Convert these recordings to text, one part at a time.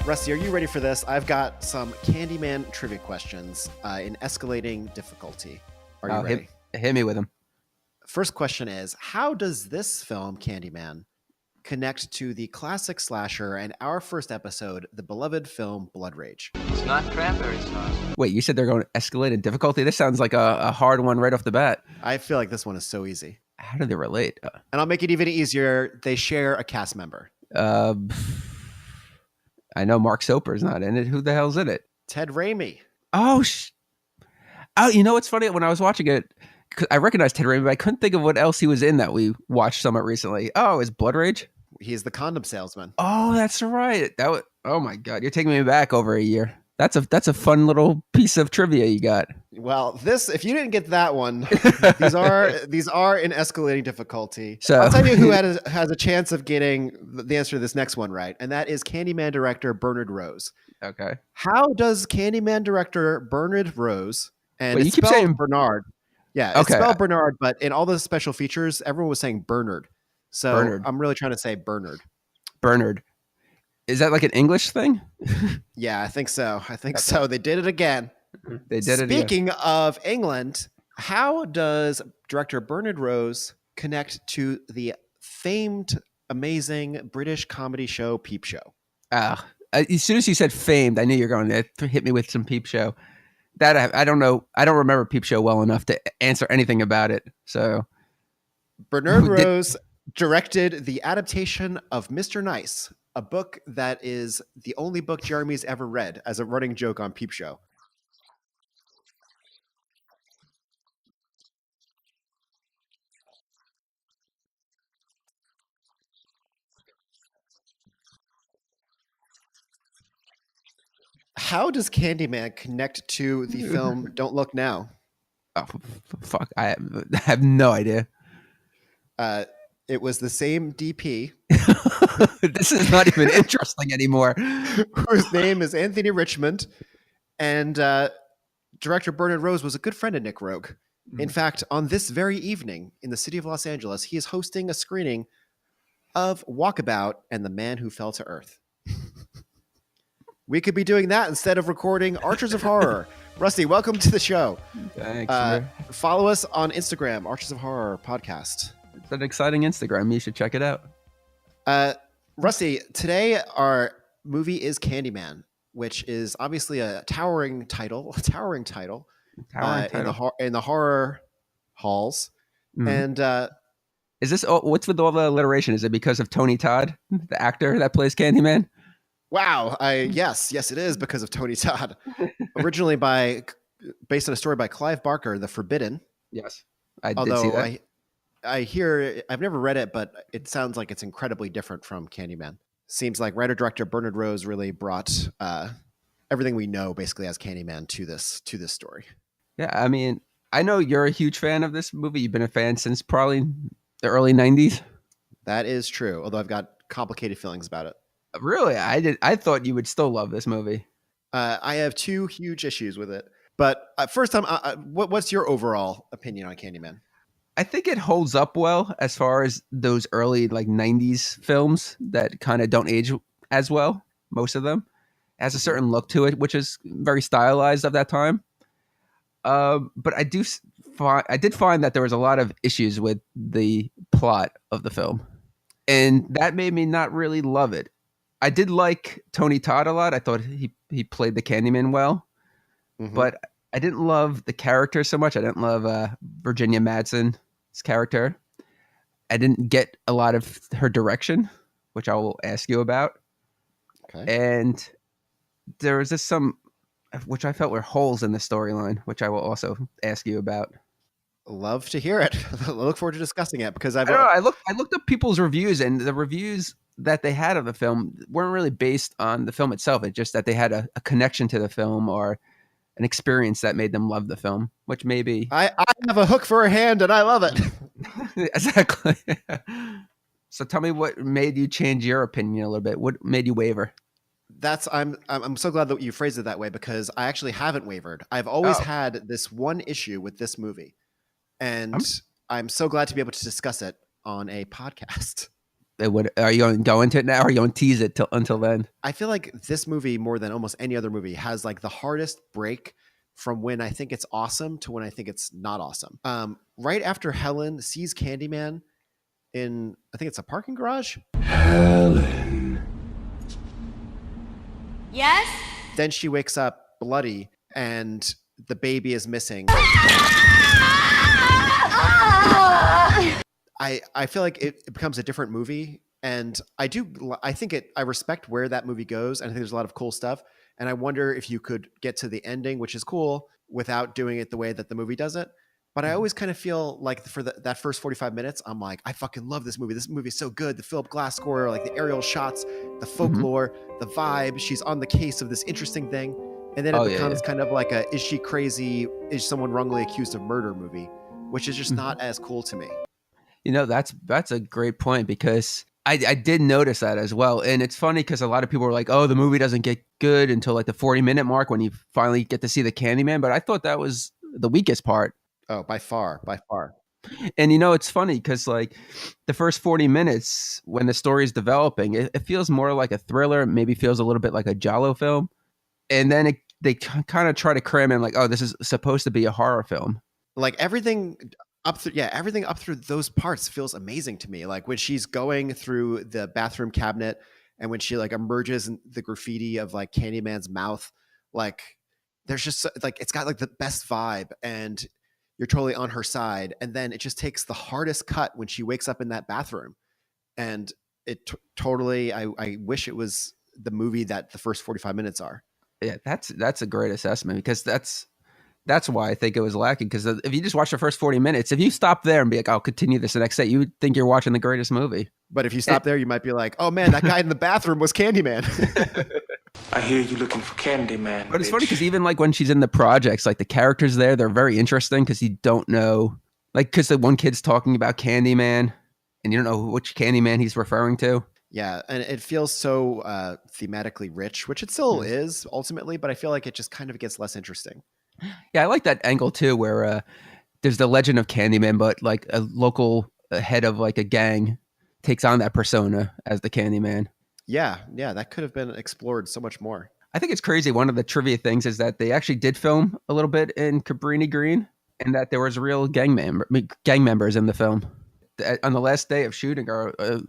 Rusty, are you ready for this? I've got some Candyman trivia questions in escalating difficulty. Are you ready? Hit me with them. First question is, how does this film, Candyman, connect to the classic slasher and our first episode, the beloved film Blood Rage? It's not cranberry sauce. Wait, you said they're going to escalate in difficulty? This sounds like a hard one right off the bat. I feel like this one is so easy. How do they relate? And I'll make it even easier. They share a cast member. I know Mark Soper's not in it. Who the hell's in it? Ted Raimi. Oh, you know what's funny? When I was watching it, I recognized Ted Raimi, but I couldn't think of what else he was in that we watched somewhat recently. Oh, is Blood Rage? He's the condom salesman. Oh, that's right. Oh my God, you're taking me back over a year. That's a fun little piece of trivia you got. Well, if you didn't get that one, these are in escalating difficulty. So I'll tell you who has a chance of getting the answer to this next one right, and that is Candyman director Bernard Rose. Okay. How does Candyman director Bernard Rose, and Wait, it's you keep spelled saying Bernard. Yeah, it's Okay. spelled Bernard, but in all the special features, everyone was saying Bernard. So Bernard. I'm really trying to say Bernard. Bernard. Is that like an English thing? Yeah, I think so. So. They did it again. They did it again. Speaking of England, how does director Bernard Rose connect to the famed, amazing British comedy show Peep Show? As soon as you said famed, I knew you were going to hit me with some Peep Show. That I don't know. I don't remember Peep Show well enough to answer anything about it. So Bernard Rose directed the adaptation of Mr. Nice, a book that is the only book Jeremy's ever read, as a running joke on Peep Show. How does Candyman connect to the film Don't Look Now? Oh, fuck. I have no idea. It was the same DP. This is not even interesting anymore. Whose name is Anthony Richmond. And director Bernard Rose was a good friend of Nick Rogue. In fact, on this very evening in the city of Los Angeles, he is hosting a screening of Walkabout and the Man Who Fell to Earth. We could be doing that instead of recording Archers of Horror. Rusty, welcome to the show. Thanks. Follow us on Instagram, Archers of Horror Podcast. It's an exciting Instagram. You should check it out. Rusty, today our movie is Candyman, which is obviously a towering title. In the horror halls. Mhm. And Is this what's with all the alliteration? Is it because of Tony Todd, the actor that plays Candyman? wow, yes, it is because of Tony Todd. Originally based on a story by Clive Barker, The Forbidden. Yes, I did Although see that. I hear, I've never read it, but it sounds like it's incredibly different from Candyman. Seems like writer-director Bernard Rose really brought everything we know basically as Candyman to this story. Yeah, I mean, I know you're a huge fan of this movie. You've been a fan since probably the early 90s. That is true, although I've got complicated feelings about it. Really? I thought you would still love this movie. I have two huge issues with it. But first time, what's your overall opinion on Candyman? I think it holds up well as far as those early like 90s films that kind of don't age as well. Most of them it has a certain look to it, which is very stylized of that time. But I did find that there was a lot of issues with the plot of the film, and that made me not really love it. I did like Tony Todd a lot. I thought he played the Candyman well, but I didn't love the character so much. I didn't love Virginia Madsen's character. I didn't get a lot of her direction, which I will ask you about. Okay. And there was just some, which I felt were holes in the storyline, which I will also ask you about. Love to hear it. I look forward to discussing it because I looked up people's reviews, and the reviews that they had of the film weren't really based on the film itself. It's just that they had a connection to the film or an experience that made them love the film, which maybe I have a hook for a hand and I love it. Exactly. So tell me what made you change your opinion a little bit. What made you waver? I'm so glad that you phrased it that way because I actually haven't wavered. I've always had this one issue with this movie, and I'm so glad to be able to discuss it on a podcast. Are you going to go into it now? Or are you going to tease it until then? I feel like this movie, more than almost any other movie, has like the hardest break from when I think it's awesome to when I think it's not awesome. Right after Helen sees Candyman in, I think it's a parking garage. Helen. Yes? Then she wakes up bloody and the baby is missing. I feel like it becomes a different movie, and I respect where that movie goes, and I think there's a lot of cool stuff, and I wonder if you could get to the ending, which is cool, without doing it the way that the movie does it. But I always kind of feel like for that first 45 minutes, I'm like, I fucking love this movie. This movie is so good. The Philip Glass score, like the aerial shots, the folklore, the vibe. She's on the case of this interesting thing. And then it becomes kind of like is she crazy? Is someone wrongly accused of murder movie, which is just not as cool to me. That's a great point, because I did notice that as well. And it's funny because a lot of people are like, oh, the movie doesn't get good until like the 40-minute mark when you finally get to see the Candyman. But I thought that was the weakest part. Oh, by far. And it's funny because like the first 40 minutes when the story is developing, it feels more like a thriller, maybe feels a little bit like a giallo film. And then they kind of try to cram in like, oh, this is supposed to be a horror film. Like everything up through those parts feels amazing to me. Like when she's going through the bathroom cabinet and when she like emerges in the graffiti of like Candyman's mouth, like there's just like, it's got like the best vibe and you're totally on her side. And then it just takes the hardest cut when she wakes up in that bathroom. And it totally, I wish it was the movie that the first 45 minutes are. Yeah, that's a great assessment, because that's why I think it was lacking. Because if you just watch the first 40 minutes, if you stop there and be like, I'll continue this the next day, you would think you're watching the greatest movie. But if you stop there, you might be like, oh man, that guy in the bathroom was Candyman. I hear you looking for Candyman. But it's funny because even like when she's in the projects, like the characters there, they're very interesting because you don't know, like, because the one kid's talking about Candyman and you don't know which Candyman he's referring to. Yeah, and it feels so thematically rich, which it still is ultimately, but I feel like it just kind of gets less interesting. Yeah, I like that angle too, where there's the legend of Candyman, but like a local head of like a gang takes on that persona as the Candyman. Yeah, that could have been explored so much more. I think it's crazy. One of the trivia things is that they actually did film a little bit in Cabrini Green, and that there was real gang members in the film. On the last day of shooting, a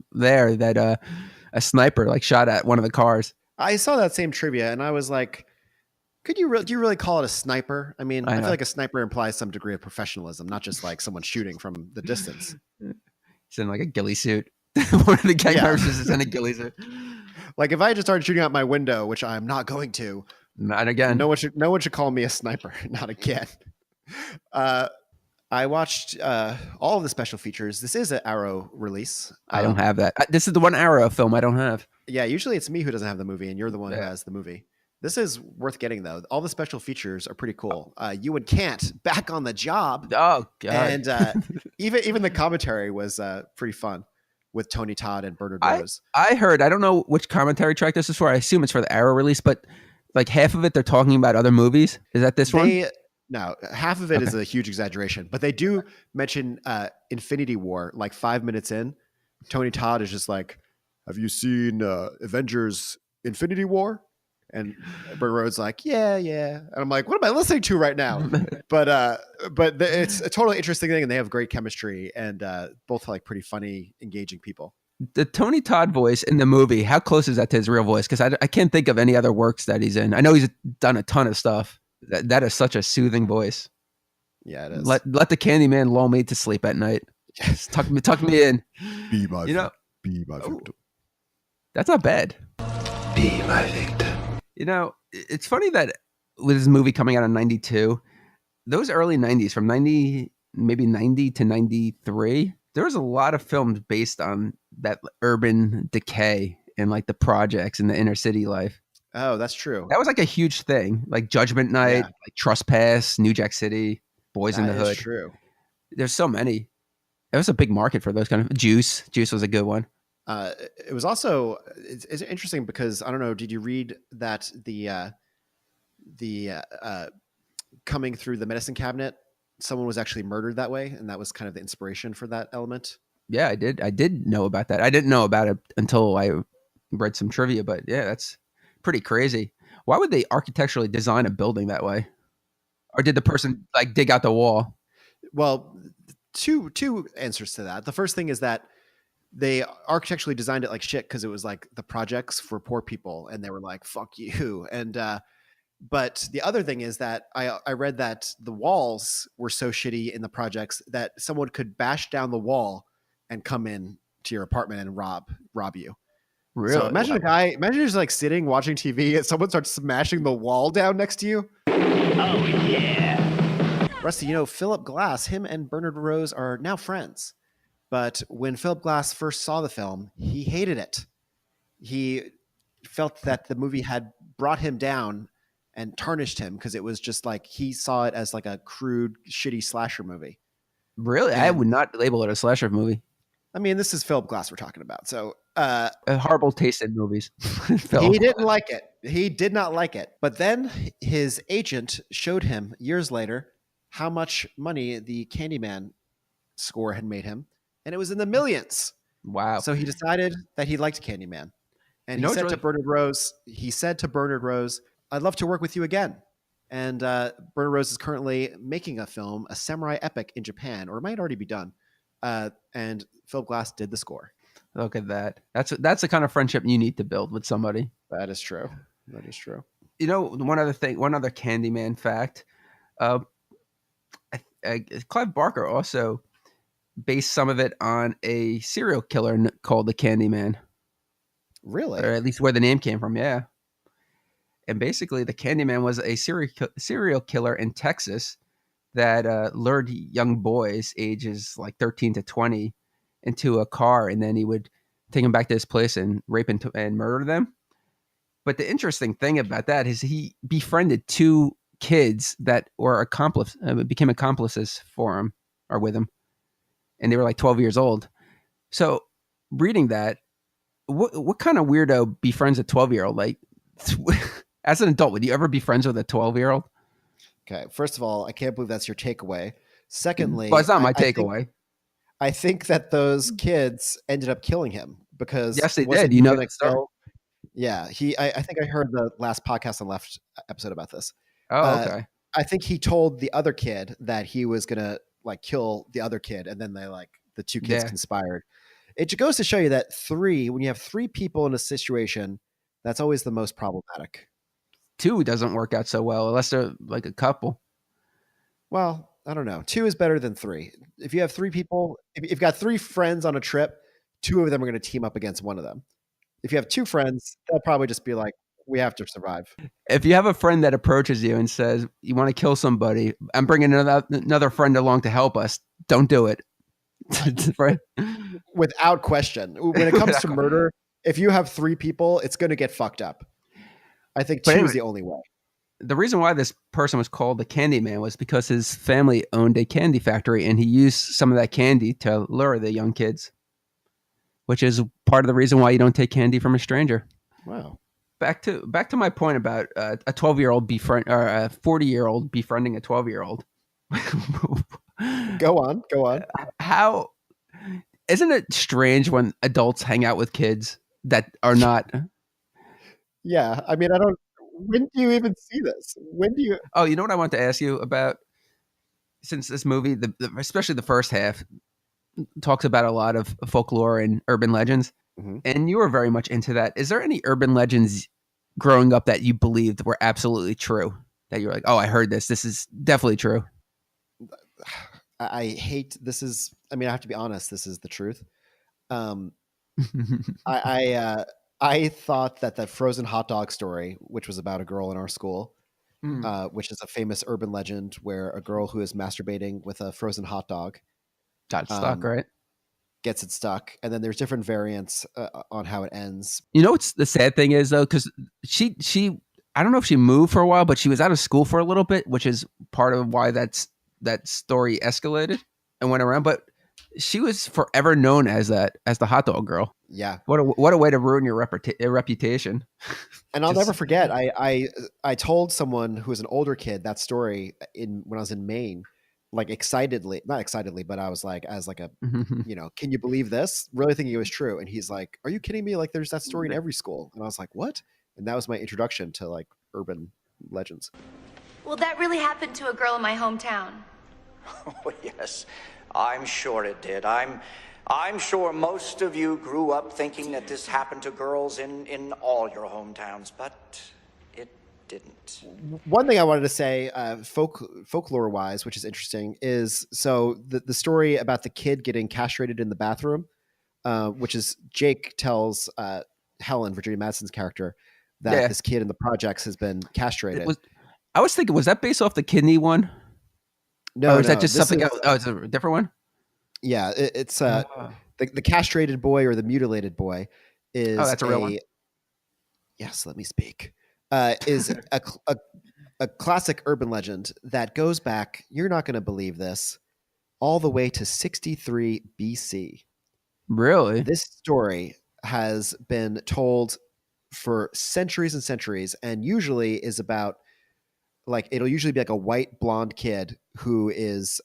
sniper like shot at one of the cars. I saw that same trivia, and I was like, do you really call it a sniper? I mean, I feel like a sniper implies some degree of professionalism, not just like someone shooting from the distance. It's in like a ghillie suit. One of the gang members is in a ghillie suit. Like if I just started shooting out my window, which I'm not going to. Not again. No one should call me a sniper. Not again. I watched all of the special features. This is an Arrow release. I don't have that. This is the one Arrow film I don't have. Yeah, usually it's me who doesn't have the movie, and you're the one who has the movie. This is worth getting, though. All the special features are pretty cool. You and Kant back on the job. Oh, God. And even the commentary was pretty fun with Tony Todd and Bernard Rose. I heard, I don't know which commentary track this is for. I assume it's for the Arrow release, but like half of it, they're talking about other movies. Is that this one? No, half of it is a huge exaggeration, but they do mention Infinity War like 5 minutes in. Tony Todd is just like, have you seen Avengers Infinity War? And Bernard Rhodes like, yeah. And I'm like, what am I listening to right now? But it's a totally interesting thing, and they have great chemistry, and both like pretty funny, engaging people. The Tony Todd voice in the movie, how close is that to his real voice? Because I can't think of any other works that he's in. I know he's done a ton of stuff. That is such a soothing voice. Yeah, it is. Let the Candyman lull me to sleep at night. Yes. Tuck me in. Be my victim. That's not bad. Be my victim. It's funny that with this movie coming out in 92, those early 90s, from 90 to 93, there was a lot of films based on that urban decay and like the projects and the inner city life. Oh, that's true. That was like a huge thing, like Judgment Night, like Trespass, New Jack City, Boys in the Hood. That's true. There's so many. It was a big market for those kind of. Juice was a good one. It was also it's interesting because I don't know. Did you read that the coming through the medicine cabinet, someone was actually murdered that way, and that was kind of the inspiration for that element? Yeah, I did. I did know about that. I didn't know about it until I read some trivia, but yeah, that's pretty crazy. Why would they architecturally design a building that way? Or did the person like dig out the wall? Well, two answers to that. The first thing is that they architecturally designed it like shit because it was like the projects for poor people, and they were like, "Fuck you." And but the other thing is that I read that the walls were so shitty in the projects that someone could bash down the wall and come in to your apartment and rob you. So Really? imagine imagine just like sitting watching TV and someone starts smashing the wall down next to you. Oh, yeah. Rusty, you know, Philip Glass, him and Bernard Rose are now friends. But when Philip Glass first saw the film, he hated it. He felt that the movie had brought him down and tarnished him because it was just like he saw it as like a crude, shitty slasher movie. Really? I would not label it a slasher movie. I mean, this is Philip Glass we're talking about. So A horrible taste in movies. he didn't like it. He did not like it. But then his agent showed him years later how much money the Candyman score had made him, and it was in the millions. Wow. So he decided that he liked Candyman. And You know he what's said really- to Bernard Rose, I'd love to work with you again. And Bernard Rose is currently making a film, a samurai epic in Japan, or it might already be done. And Philip Glass did the score. Look at that. That's the kind of friendship you need to build with somebody. That is true. That is true. You know, one other Candyman fact. Clive Barker also based some of it on a serial killer called the Candyman, Really? or at least where the name came from. Yeah. And basically, the Candyman was a serial killer in Texas that lured young boys, ages like 13 to 20, into a car, and then he would take them back to his place and rape and murder them. But the interesting thing about that is he befriended two kids that were became accomplices for him or with him, and they were like 12 years old. So, reading that, what kind of weirdo befriends a 12-year-old? Like, as an adult, would you ever be friends with a 12-year-old? Okay. First of all, I can't believe that's your takeaway. Secondly, Well, it's not my I think- takeaway. I think that those kids ended up killing him because Yes, they wasn't did. You know gonna that story. kill- Yeah, I think I heard the last podcast on Left episode about this. Oh, okay. I think he told the other kid that he was gonna like kill the other kid, and then the two kids Yeah. conspired. It goes to show you that when you have three people in a situation, that's always the most problematic. Two doesn't work out so well unless they're like a couple. Well, I don't know. Two is better than three. If you have three people, if you've got three friends on a trip, two of them are going to team up against one of them. If you have two friends, they'll probably just be like, we have to survive. If you have a friend that approaches you and says, you want to kill somebody, I'm bringing another friend along to help us, don't do it. Right? Without question. When it comes Without to question. murder, if you have three people, it's going to get fucked up. I think But two anyway- is the only way. The reason why this person was called the Candyman was because his family owned a candy factory and he used some of that candy to lure the young kids, which is part of the reason why you don't take candy from a stranger. Wow. Back to my point about a 12-year-old befriend or a 40-year-old befriending a 12-year-old. Go on. How isn't it strange when adults hang out with kids that are not? Yeah. I mean, when do you even see this? When do you? Oh, you know what I want to ask you about? Since this movie, especially the first half, talks about a lot of folklore and urban legends, Mhm. and you were very much into that. Is there any urban legends growing up that you believed were absolutely true? That you're like, oh, I heard this. This is definitely true. I hate this is. I mean, I have to be honest. This is the truth. I thought that frozen hot dog story, which was about a girl in our school, which is a famous urban legend where a girl who is masturbating with a frozen hot dog Got stuck, right? gets it stuck, and then there's different variants on how it ends. You know what's the sad thing is though, because she I don't know if she moved for a while, but she was out of school for a little bit, which is part of why that story escalated and went around. But she was forever known as the hot dog girl. Yeah, What a way to ruin your reputation. and I'll Just- never forget. I told someone who was an older kid that story when I was in Maine, like excitedly, not excitedly, but I was like, as like a, can you believe this? Really thinking it was true. And he's like, are you kidding me? Like, there's that story in every school. And I was like, what? And that was my introduction to like urban legends. Well, that really happened to a girl in my hometown. Oh, yes, I'm sure it did. I'm sure most of you grew up thinking that this happened to girls in all your hometowns, but it didn't. One thing I wanted to say, folklore wise, which is interesting, is so the story about the kid getting castrated in the bathroom, which is Jake tells Helen, Virginia Madsen's character, that this kid in the projects has been castrated. I was thinking, was that based off the kidney one? No, or is that just something else? Oh, it's a different one? Yeah, it's the castrated boy or the mutilated boy is that's a real one? Yes, let me speak. Is a classic urban legend that goes back, you're not going to believe this, all the way to 63 BC. Really? This story has been told for centuries and centuries, and usually is about, like, it'll usually be like a white blonde kid who is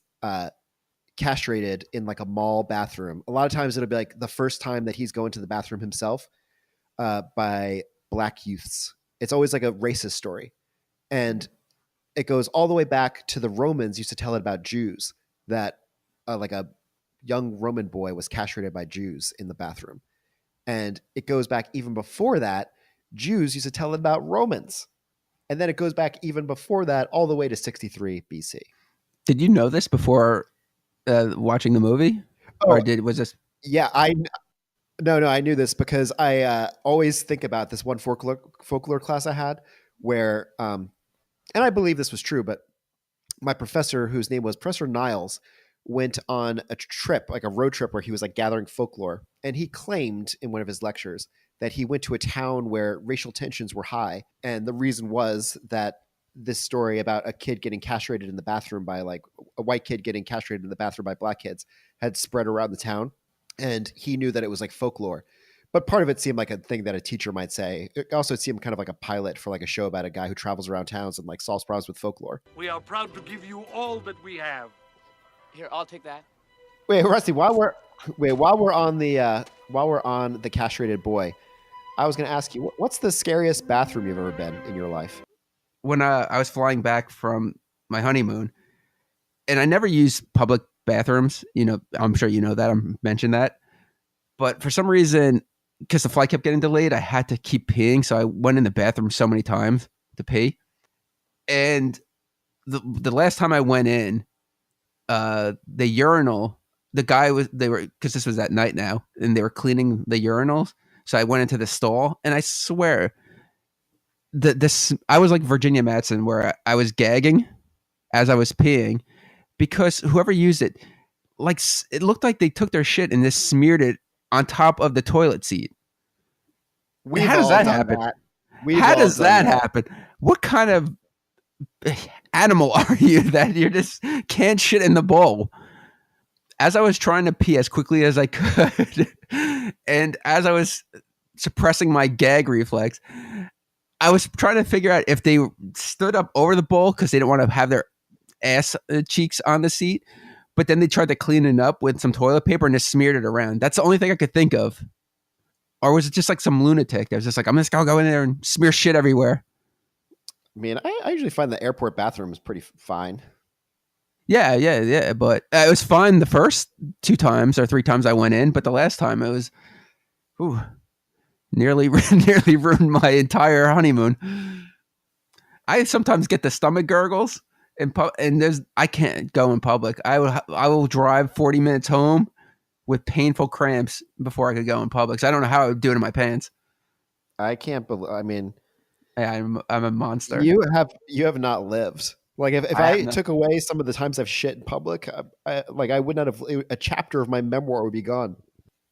castrated in like a mall bathroom. A lot of times it'll be like the first time that he's going to the bathroom himself by black youths. It's always like a racist story. And it goes all the way back to the Romans used to tell it about Jews, that like a young Roman boy was castrated by Jews in the bathroom. And it goes back even before that. Jews used to tell it about Romans. And then it goes back even before that, all the way to 63 BC. Did you know this before watching the movie? Or was this? Yeah, I knew this because I always think about this one folklore class I had where, and I believe this was true, but my professor, whose name was Professor Niles, went on a trip, like a road trip where he was like gathering folklore. And he claimed in one of his lectures that he went to a town where racial tensions were high. And the reason was that this story about a kid getting castrated in the bathroom by, like, a white kid getting castrated in the bathroom by black kids had spread around the town. And he knew that it was like folklore. But part of it seemed like a thing that a teacher might say. It also seemed kind of like a pilot for like a show about a guy who travels around towns and like solves problems with folklore. We are proud to give you all that we have. Here, I'll take that. Wait, Rusty, while we're on the castrated boy, I was going to ask you, what's the scariest bathroom you've ever been in your life? When I was flying back from my honeymoon, and I never used public bathrooms, I'm sure you know that, I mentioned that. But for some reason, because the flight kept getting delayed, I had to keep peeing. So I went in the bathroom so many times to pee. And the last time I went in, the urinal, because this was at night now, and they were cleaning the urinals. So I went into the stall, and I swear, I was like Virginia Madsen, where I was gagging as I was peeing, because whoever used it, like, it looked like they took their shit and just smeared it on top of the toilet seat. How does that happen? How does that happen? What kind of animal are you that you just can't shit in the bowl? As I was trying to pee as quickly as I could, and as I was suppressing my gag reflex, I was trying to figure out if they stood up over the bowl because they didn't want to have their ass cheeks on the seat, but then they tried to clean it up with some toilet paper and just smeared it around. That's the only thing I could think of. Or was it just like some lunatic that was just like, I'm just going to go in there and smear shit everywhere? I mean, I usually find the airport bathroom is pretty fine. Yeah. But it was fine the first 2 times or 3 times I went in, but the last time it was nearly ruined my entire honeymoon. I sometimes get the stomach gurgles, and I can't go in public. I will drive 40 minutes home with painful cramps before I could go in public. So I don't know how I would do it in my pants. I can't believe. I mean, I'm a monster. You have not lived. Like if I took away some of the times I've shit in public, I would not have, a chapter of my memoir would be gone.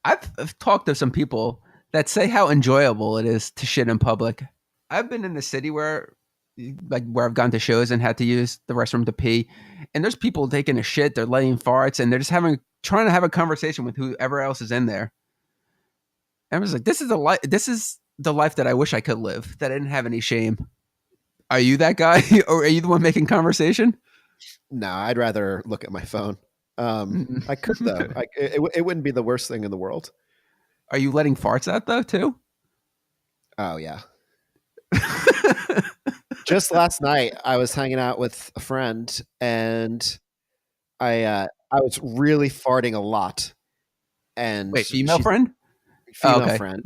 I've talked to some people that say how enjoyable it is to shit in public. I've been in the city where I've gone to shows and had to use the restroom to pee, and there's people taking a shit, they're laying farts, and they're just trying to have a conversation with whoever else is in there. And I was like, this is the life that I wish I could live, that I didn't have any shame. Are you that guy? Or are you the one making conversation? No, I'd rather look at my phone. Mm. I could though. It wouldn't be the worst thing in the world. Are you letting farts out though too? Oh yeah. Just last night, I was hanging out with a friend, and I was really farting a lot, and Wait, female she's friend? a Oh, female okay. friend,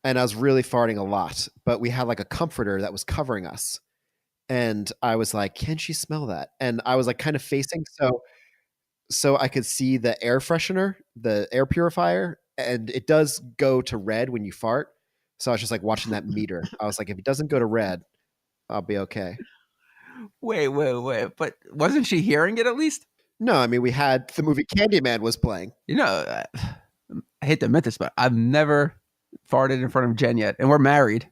and I was really farting a lot. But we had like a comforter that was covering us, and I was like, "Can she smell that?" And I was like, kind of facing so I could see the air freshener, the air purifier, and it does go to red when you fart. So I was just like watching that meter. I was like, if it doesn't go to red, I'll be okay. Wait. But wasn't she hearing it at least? No, I mean we had the movie Candyman was playing. You know, I hate to admit this, but I've never farted in front of Jen yet, and we're married.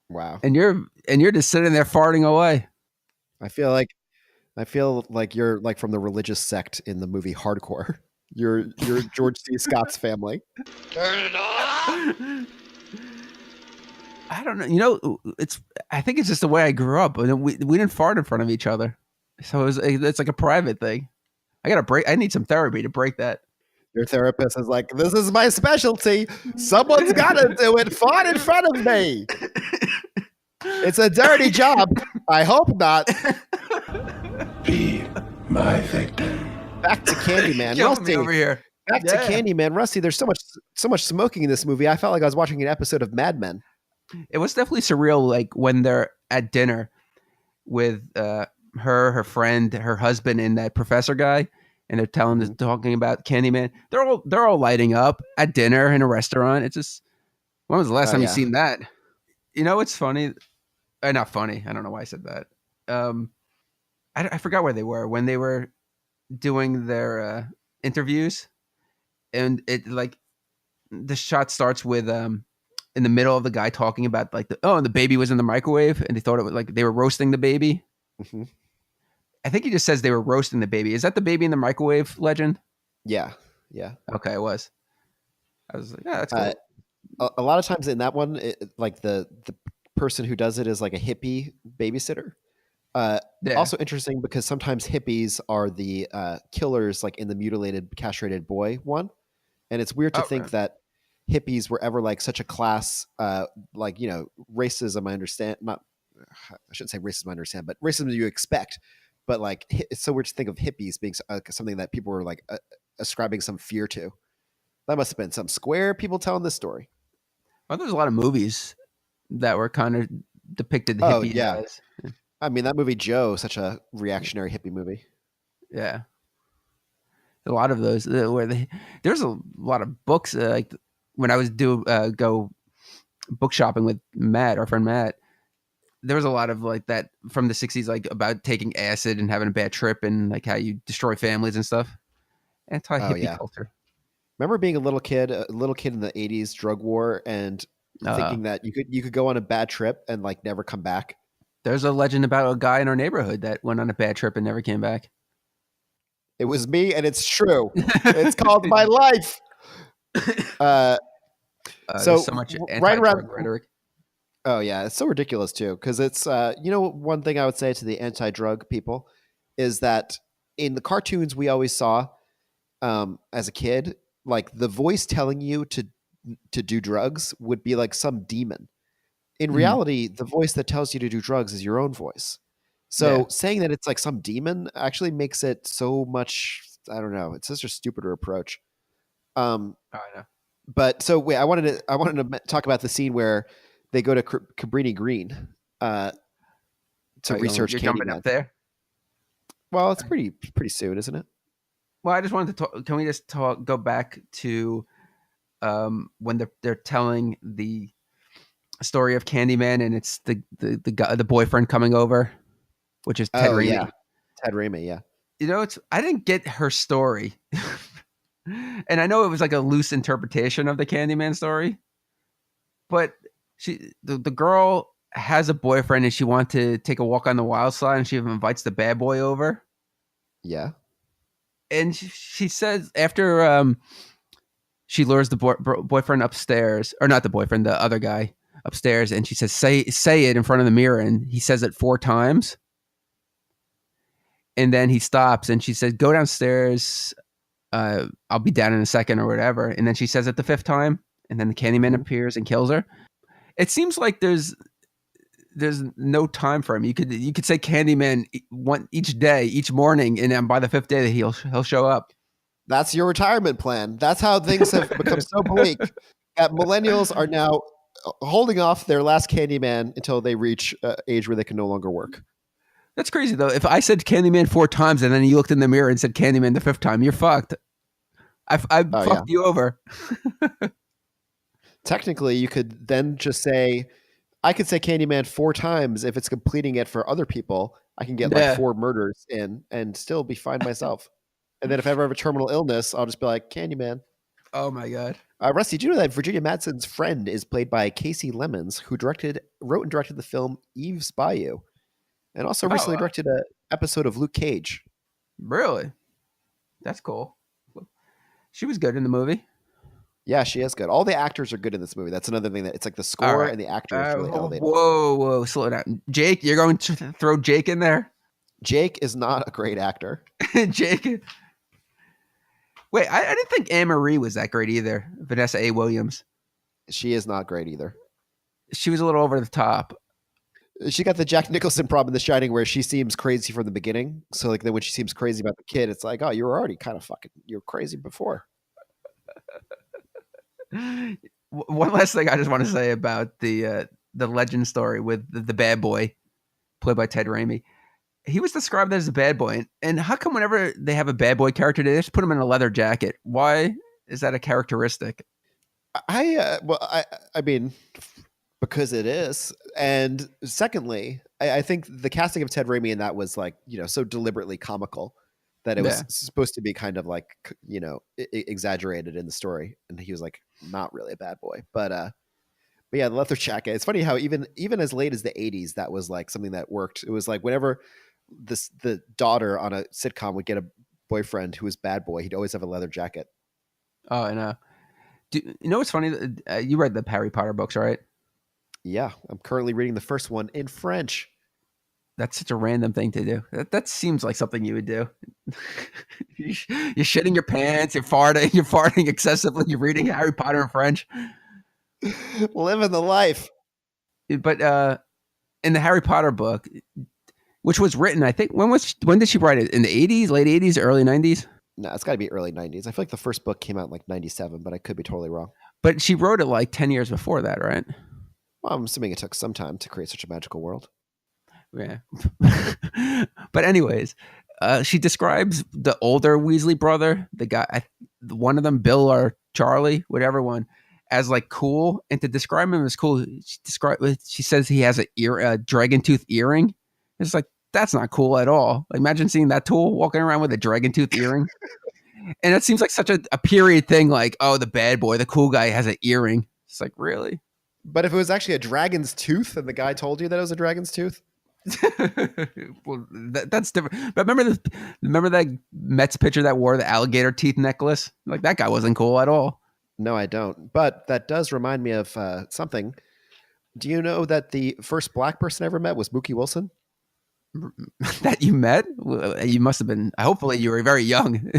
Wow. And you're just sitting there farting away. I feel like you're like from the religious sect in the movie Hardcore. You're George C. Scott's family. Turn it off! I don't know. You know, I think it's just the way I grew up. And we didn't fart in front of each other, so it's like a private thing. I need some therapy to break that. Your therapist is like, this is my specialty. Someone's got to do it. Fart in front of me. It's a dirty job. I hope not. Be my victim. Back to Candyman. Kill Rusty, me over here. back to Candyman. Rusty, there's so much smoking in this movie. I felt like I was watching an episode of Mad Men. It was definitely surreal, like when they're at dinner with her friend, her husband, and that professor guy, and they're talking about Candyman. They're all lighting up at dinner in a restaurant. It's just, when was the last time you seen that? You know, it's funny. Not funny. I don't know why I said that. I forgot where they were when they were doing their interviews, and it like the shot starts with in the middle of the guy talking about like the baby was in the microwave, and they thought it was like they were roasting the baby. Mm-hmm. I think he just says they were roasting the baby. Is that the baby in the microwave legend? Yeah. Okay, it was. I was like, yeah, that's cool. A lot of times in that one, like the person who does it is like a hippie babysitter. Yeah. Also interesting because sometimes hippies are the killers, like in the mutilated, castrated boy one, and it's weird to think that hippies were ever like such a class, like, you know, racism. I understand, not, I shouldn't say racism. I understand, but racism you expect. But like, it's so weird to think of hippies being something that people were like ascribing some fear to. That must have been some square people telling this story. Well, there's a lot of movies that were kind of depicted hippies as. I mean, that movie Joe, such a reactionary hippie movie. Yeah. A lot of those there's a lot of books like when I was go book shopping with Matt, our friend Matt, there was a lot of like that from the 60s, like about taking acid and having a bad trip and like how you destroy families and stuff. Anti-hippie culture. Remember being a little kid in the 80s drug war and thinking that you could go on a bad trip and like never come back? There's a legend about a guy in our neighborhood that went on a bad trip and never came back. It was me, and it's true. It's called my life. So much right around rhetoric. Oh yeah, it's so ridiculous too, because it's you know, one thing I would say to the anti-drug people is that in the cartoons we always saw as a kid, like the voice telling you to do drugs would be like some demon. In reality, the voice that tells you to do drugs is your own voice. So saying that it's like some demon actually makes it so much, I don't know, it's such a stupider approach. I know. But so wait, I wanted to talk about the scene where they go to Cabrini Green to research You're jumping up Candyman. there? Well, it's pretty soon, isn't it? Well, I just wanted to talk. Can we just go back to when they're telling the story of Candyman, and it's the guy, the boyfriend coming over, which is Ted Raimi. Yeah. Ted Raimi, yeah. You know, I didn't get her story, and I know it was like a loose interpretation of the Candyman story, but the girl has a boyfriend and she wants to take a walk on the wild side, and she invites the bad boy over. Yeah. And she says after she lures the boyfriend upstairs, or not the boyfriend, the other guy upstairs, and she says, say it in front of the mirror, and he says it 4 times. And then he stops and she says, go downstairs. I'll be down in a second or whatever. And then she says it the fifth time. And then the Candyman appears and kills her. It seems like there's no time for him. You could say Candyman each day, each morning. And then by the fifth day he'll show up. That's your retirement plan. That's how things have become so bleak that millennials are now holding off their last Candyman until they reach age where they can no longer work. That's crazy, though. If I said Candyman 4 times and then you looked in the mirror and said Candyman the fifth time, you're fucked. I fucked you over. Technically, you could then just say, I could say Candyman 4 times. If it's completing it for other people, I can get like 4 murders in and still be fine myself. And then if I ever have a terminal illness, I'll just be like, Candyman. Oh, my God. Rusty, do you know that Virginia Madsen's friend is played by Casey Lemons, who wrote and directed the film Eve's Bayou, and also recently directed an episode of Luke Cage. Really? That's cool. She was good in the movie. Yeah, she is good. All the actors are good in this movie. That's another thing that it's like the score and the actors really elevated. Whoa, slow down. Jake, you're going to throw Jake in there? Jake is not a great actor. Jake. Wait, I didn't think Anne Marie was that great either. Vanessa A. Williams. She is not great either. She was a little over the top. She got the Jack Nicholson problem in The Shining where she seems crazy from the beginning. So like then when she seems crazy about the kid, it's like, oh, you were already kind of you're crazy before. One last thing I just want to say about the legend story with the bad boy played by Ted Raimi. He was described as a bad boy. And how come whenever they have a bad boy character, they just put him in a leather jacket? Why is that a characteristic? I mean, because it is. And secondly, I think the casting of Ted Raimi in that was like, so deliberately comical that it was supposed to be kind of like, exaggerated in the story. And he was like, not really a bad boy. But yeah, the leather jacket. It's funny how even as late as the 80s, that was like something that worked. It was like whenever the daughter on a sitcom would get a boyfriend who was bad boy, he'd always have a leather jacket. Oh, I know. You know what's funny? You read the Harry Potter books, right? Yeah, I'm currently reading the first one in French. That's such a random thing to do. That seems like something you would do. You're shitting your pants. You're farting excessively. You're reading Harry Potter in French. Living the life. But in the Harry Potter book, which was written, I think, when did she write it? In the 80s, late 80s, early 90s? No, it's got to be early 90s. I feel like the first book came out in like 97, but I could be totally wrong. But she wrote it like 10 years before that, right? Well, I'm assuming it took some time to create such a magical world. Yeah. But anyways, she describes the older Weasley brother, the guy, one of them, Bill or Charlie, whatever one, as like cool. And to describe him as cool, she says he has a dragon tooth earring. It's like, that's not cool at all. Like, imagine seeing that tool walking around with a dragon tooth earring. And it seems like such a period thing, like, oh, the bad boy, the cool guy has an earring. It's like, really? But if it was actually a dragon's tooth and the guy told you that it was a dragon's tooth? Well, that's different. But remember that Mets pitcher that wore the alligator teeth necklace? Like, that guy wasn't cool at all. No, I don't. But that does remind me of something. Do you know that the first black person I ever met was Mookie Wilson? That you met? You must have been. Hopefully, you were very young.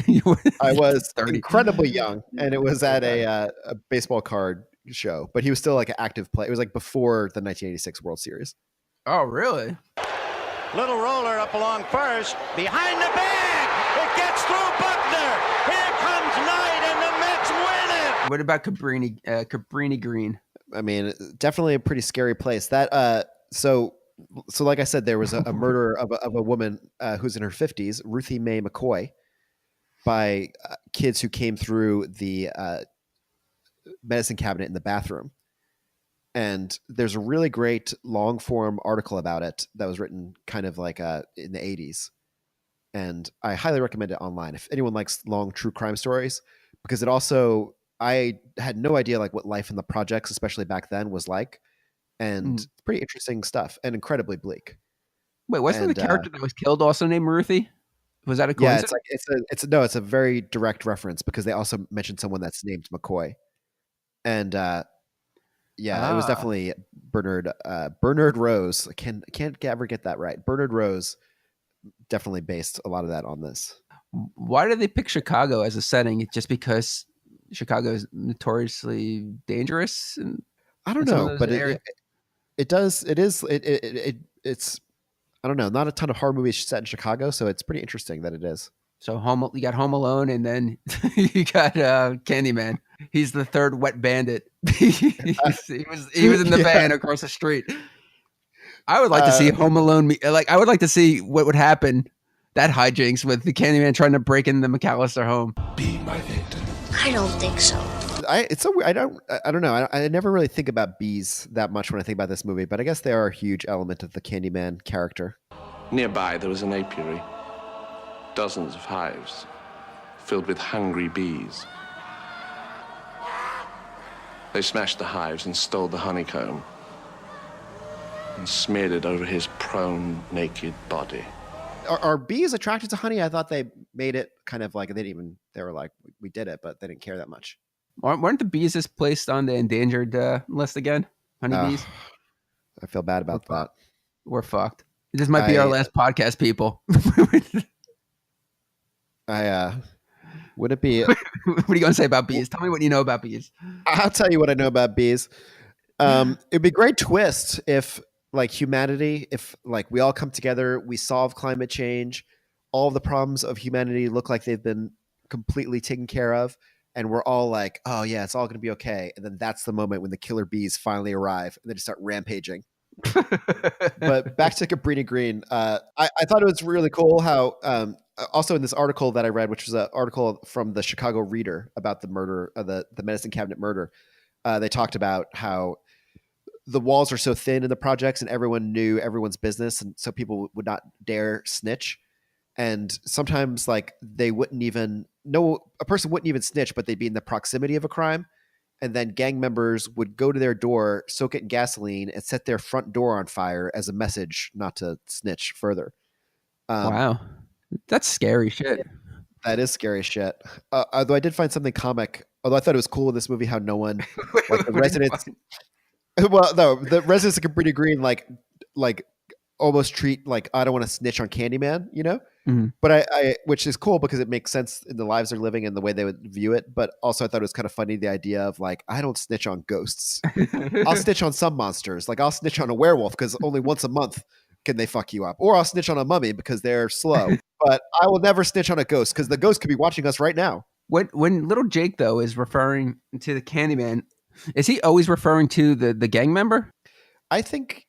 I was 30. Incredibly young, and it was at a baseball card show. But he was still like an active player. It was like before the 1986 World Series. Oh, really? Little roller up along first, behind the bag. It gets through Buckner. Here comes Knight, and the Mets win it. What about Cabrini Green? I mean, definitely a pretty scary place. That so like I said, there was a murder of a woman who's in her 50s, Ruthie Mae McCoy, by kids who came through the medicine cabinet in the bathroom. And there's a really great long form article about it that was written kind of like in the 80s. And I highly recommend it online if anyone likes long true crime stories, because it also, I had no idea like what life in the projects, especially back then, was like. And pretty interesting stuff and incredibly bleak. Wait, wasn't the character that was killed also named Ruthie? Was that a coincidence? Yeah, it's a very direct reference because they also mentioned someone that's named McCoy. And it was definitely Bernard Rose. I can't ever get that right. Bernard Rose definitely based a lot of that on this. Why did they pick Chicago as a setting? Just because Chicago is notoriously dangerous? And I don't know, but it's I don't know, not a ton of horror movies set in Chicago, so it's pretty interesting that it is. So you got Home Alone, and then you got Candyman. He's the third wet bandit. he was in the van across the street. I would like to see Home Alone. I would like to see what would happen. That hijinks with the Candyman trying to break in the McAllister home. Be my victim. I don't think so. I don't know. I never really think about bees that much when I think about this movie, but I guess they are a huge element of the Candyman character. Nearby, there was an apiary. Dozens of hives filled with hungry bees. They smashed the hives and stole the honeycomb and smeared it over his prone, naked body. Are bees attracted to honey? I thought they made it kind of like they were like, we did it, but they didn't care that much. Weren't the bees just placed on the endangered list again? Honeybees? I feel bad about that. We're fucked. This might be our last podcast, people. Would it be? What are you going to say about bees? Tell me what you know about bees. I'll tell you what I know about bees. It'd be a great twist if like humanity, if like we all come together, we solve climate change, all of the problems of humanity look like they've been completely taken care of, and we're all like, oh yeah, it's all going to be okay. And then that's the moment when the killer bees finally arrive and they just start rampaging. But back to Cabrini Green, I thought it was really cool how also in this article that I read, which was an article from the Chicago Reader about the murder of the medicine cabinet murder, they talked about how the walls are so thin in the projects and everyone knew everyone's business, and so people would not dare snitch. And sometimes like a person wouldn't even snitch, but they'd be in the proximity of a crime. And then gang members would go to their door, soak it in gasoline, and set their front door on fire as a message not to snitch further. Wow. That's scary shit. That is scary shit. Although I did find something comic, although I thought it was cool in this movie how no one, like the residents, well, no, the residents of Cabrini Green, like almost treat like, I don't want to snitch on Candyman, you know? Mm-hmm. But I which is cool because it makes sense in the lives they're living and the way they would view it. But also I thought it was kind of funny, the idea of like, I don't snitch on ghosts. I'll snitch on some monsters. Like I'll snitch on a werewolf because only once a month can they fuck you up. Or I'll snitch on a mummy because they're slow. But I will never snitch on a ghost because the ghost could be watching us right now. When little Jake, though, is referring to the Candyman, is he always referring to the gang member? I think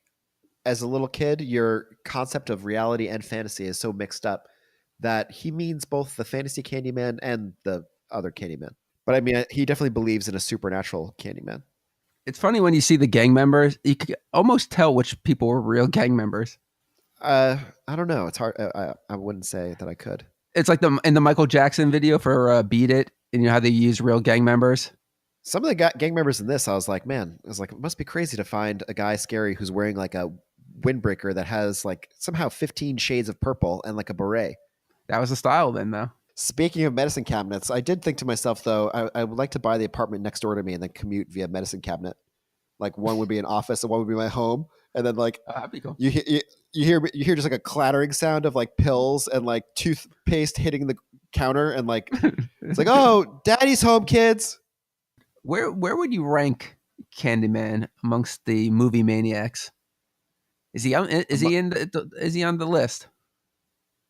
as a little kid, your concept of reality and fantasy is so mixed up that he means both the fantasy Candyman and the other Candyman. But I mean, he definitely believes in a supernatural Candyman. It's funny when you see the gang members, you could almost tell which people were real gang members. I don't know. It's hard. I wouldn't say that I could. It's like in the Michael Jackson video for Beat It, and you know how they use real gang members? Some of the gang members in this, I was like, it must be crazy to find a guy scary who's wearing like a windbreaker that has like somehow 15 shades of purple and like a beret. That was the style then, though. Speaking of medicine cabinets, I did think to myself, though, I would like to buy the apartment next door to me and then commute via medicine cabinet. Like one would be an office and one would be my home. And then like that'd be cool. You hear just like a clattering sound of like pills and like toothpaste hitting the counter. And like, it's like, oh, daddy's home, kids. Where would you rank Candyman amongst the movie maniacs? Is he on the list?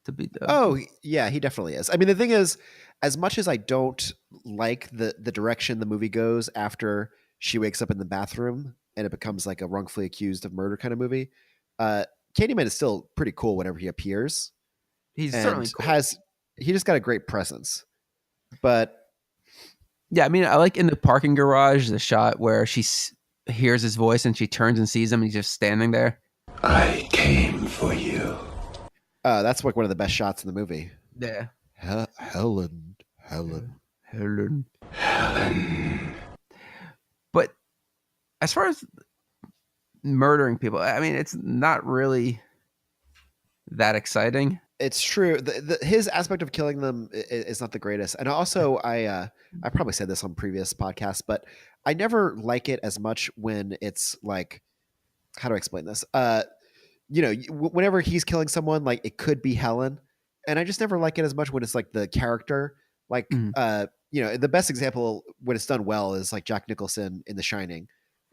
To be Oh yeah, he definitely is. I mean, the thing is, as much as I don't like the direction the movie goes after she wakes up in the bathroom and it becomes like a wrongfully accused of murder kind of movie, Candyman is still pretty cool whenever he appears. He's certainly cool. He just got a great presence. But yeah, I mean, I like in the parking garage the shot where she hears his voice and she turns and sees him and he's just standing there. I came for you. That's like one of the best shots in the movie. Yeah. Helen. But as far as murdering people, I mean, it's not really that exciting. It's true. His aspect of killing them is not the greatest. And also, I probably said this on previous podcasts, but I never like it as much when it's like, how do I explain this? whenever he's killing someone, like it could be Helen, and I just never like it as much when it's like the character. Like, Mhm. the best example when it's done well is like Jack Nicholson in The Shining.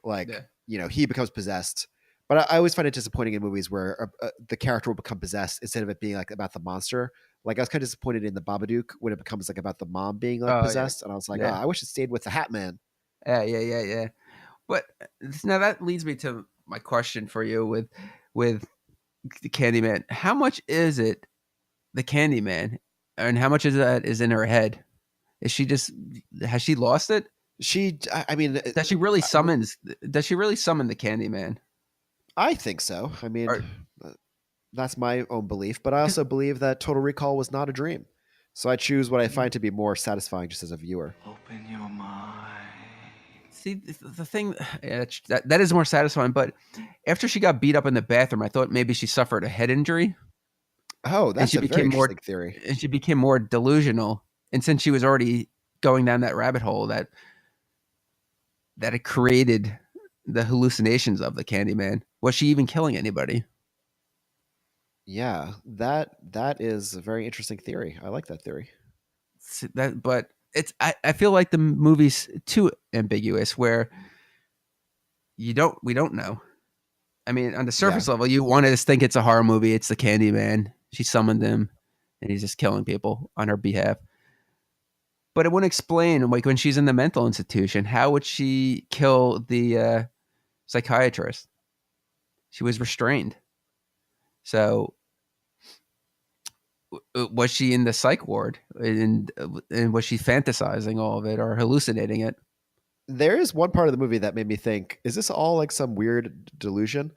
Like, Yeah. he becomes possessed, but I always find it disappointing in movies where the character will become possessed instead of it being like about the monster. Like I was kind of disappointed in The Babadook when it becomes like about the mom being like Oh yeah, possessed, and I was like, oh, yeah, I wish it stayed with the Hat Man. yeah. But now that leads me to my question for you with the Candyman. How much is it the Candyman, and how much is that is in her head? Is she just has she lost it? I mean, Does she really summons? Does she really summon the Candyman? I think so. I mean, Or that's my own belief, but I also believe that Total Recall was not a dream. So I choose what I find to be more satisfying just as a viewer. Open your mind. see the thing, yeah, that is more satisfying. But after she got beat up in the bathroom, I thought maybe she suffered a head injury, Oh, and that's she a very became more interesting theory. and she became more delusional. And since she was already going down that rabbit hole, that it created the hallucinations of the Candyman. Was she even killing anybody? Yeah, that is a very interesting theory. I like that theory. But I feel like the movie's too ambiguous, where we don't know. I mean, on the Yeah. surface level, you want to think it's a horror movie. It's the Candyman. She summoned him, and he's just killing people on her behalf. But it wouldn't explain, like when she's in the mental institution, how would she kill the psychiatrist? She was restrained. So was she in the psych ward, and was she fantasizing all of it or hallucinating it? There is one part of the movie that made me think, is this all like some weird delusion?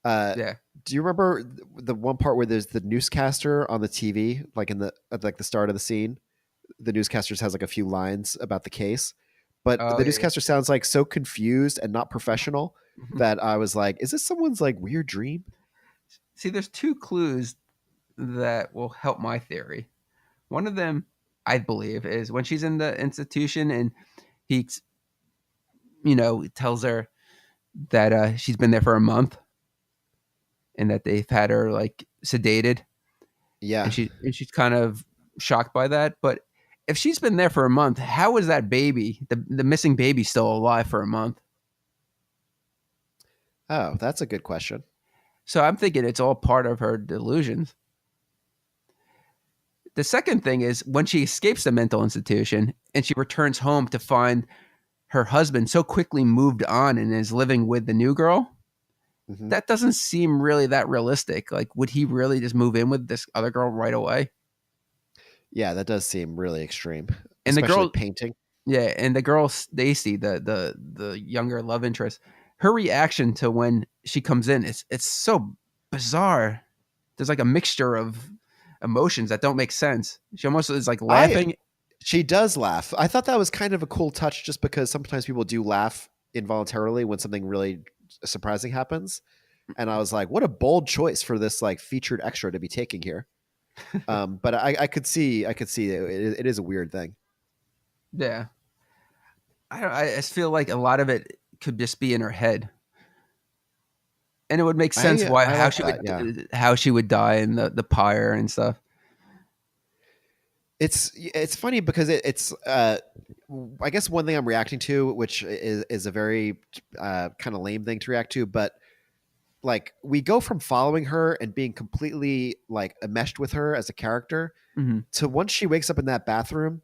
Uh, Yeah. do you remember the one part where there's the newscaster on the TV, like at like the start of the scene? The newscaster has like a few lines about the case, but Oh the yeah. newscaster sounds like so confused and not professional Mhm. that I was like, is this someone's like weird dream? See, there's two clues that will help my theory. One of them, I believe, is when she's in the institution and he, tells her that she's been there for a month and that they've had her like sedated, Yeah. and she's kind of shocked by that. But if she's been there for a month, how is that baby, the missing baby, still alive for a month? Oh, that's a good question. So I'm thinking it's all part of her delusions. The second thing is when she escapes the mental institution and she returns home to find her husband so quickly moved on and is living with the new girl. Hmm. That doesn't seem really that realistic. Like, would he really just move in with this other girl right away? Yeah, that does seem really extreme, And the especially girl, painting. yeah, and the girl Stacy, the younger love interest, her reaction to when she comes in, it's so bizarre. There's like a mixture of emotions that don't make sense. She almost is like I laughing. She does laugh. I thought that was kind of a cool touch just because sometimes people do laugh involuntarily when something really surprising happens. And I was like, what a bold choice for this like featured extra to be taking here. But I could see it is a weird thing. Yeah, I just feel like a lot of it could just be in her head, and it would make sense why I like that. Yeah. how she would die in the pyre and stuff. It's funny because it's I guess one thing I'm reacting to, which is a very kind of lame thing to react to, but like we go from following her and being completely like enmeshed with her as a character Hmm. to once she wakes up in that bathroom,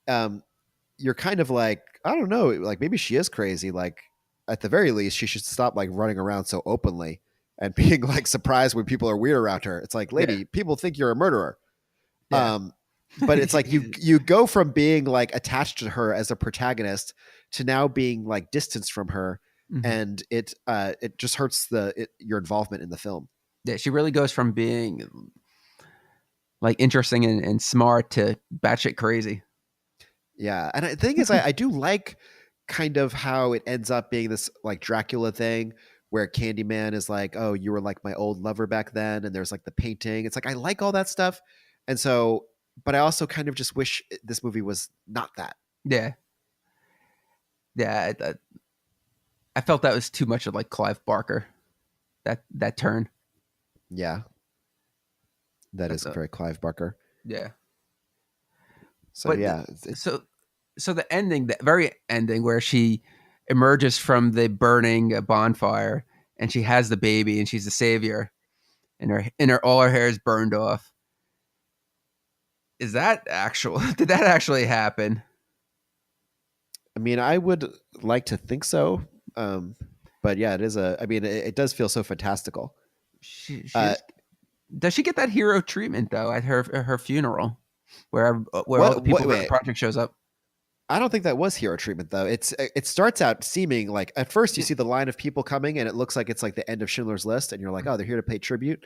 um, you're kind of like, I don't know, like maybe she is crazy. Like at the very least, she should stop like running around so openly and being like surprised when people are weird around her. It's like, Yeah, lady, people think you're a murderer. yeah. Um, but it's like you go from being like attached to her as a protagonist to now being like distanced from her, Mhm. and it just hurts your involvement in the film. Yeah, she really goes from being like interesting and smart to batshit crazy. Yeah, and the thing is, I do like kind of how it ends up being this like Dracula thing where Candyman is like, "Oh, you were like my old lover back then," and there's like the painting. It's like I like all that stuff, and so, but I also kind of just wish this movie was not that. Yeah, yeah. I felt that was too much of like Clive Barker. That turn. Yeah, that is very Clive Barker. Yeah. So But yeah, so the ending, the very ending where she emerges from the burning bonfire and she has the baby and she's the savior and her all her hair is burned off. Is that actual? Did that actually happen? I mean, I would like to think so. But yeah, it is I mean, it does feel so fantastical. Does she get that hero treatment though at her funeral, where all the people from the project shows up? I don't think that was hero treatment though. It starts out seeming like at first you see the line of people coming and it looks like it's like the end of Schindler's List and you're like, oh, they're here to pay tribute.